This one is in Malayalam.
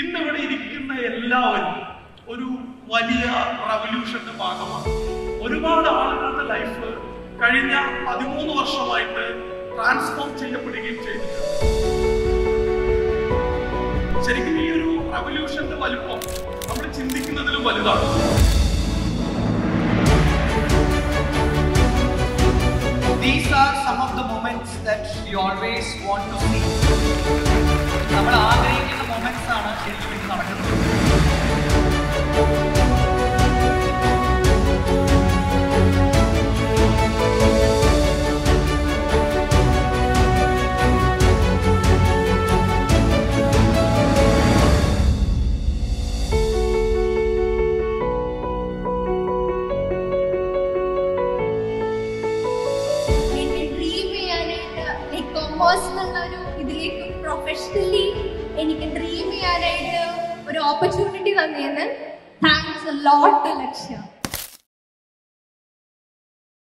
ഇന്നിവിടെ ഇരിക്കുന്ന എല്ലാവരും ഒരു വലിയ റവല്യൂഷന്റെ ഭാഗമാണ്. ഒരുപാട് ആളുകളുടെ ലൈഫ് കഴിഞ്ഞ 13 വർഷമായിട്ട് ട്രാൻസ്ഫോം ചെയ്യപ്പെടുകയും ചെയ്തിട്ടുണ്ട്. ശരിക്കും ഈ ഒരു റവല്യൂഷന്റെ വലുപ്പം നമ്മൾ ചിന്തിക്കുന്നതിലും വലുതാണ്. These are some of the moments that you always want to see. നമ്മൾ ആഗ്രഹിക്കുന്ന moments ആണ് ശരിക്കും ഇത് നടക്കുന്നത്. ഇതിലേക്ക് പ്രൊഫഷണലി എനിക്ക് ഡ്രീം ചെയ്യാനായിട്ട് ഒരു ഓപ്പർച്യൂണിറ്റി തന്നേന്ന് താങ്ക്സ് എ ലോട്ട് ലക്ഷ്യ.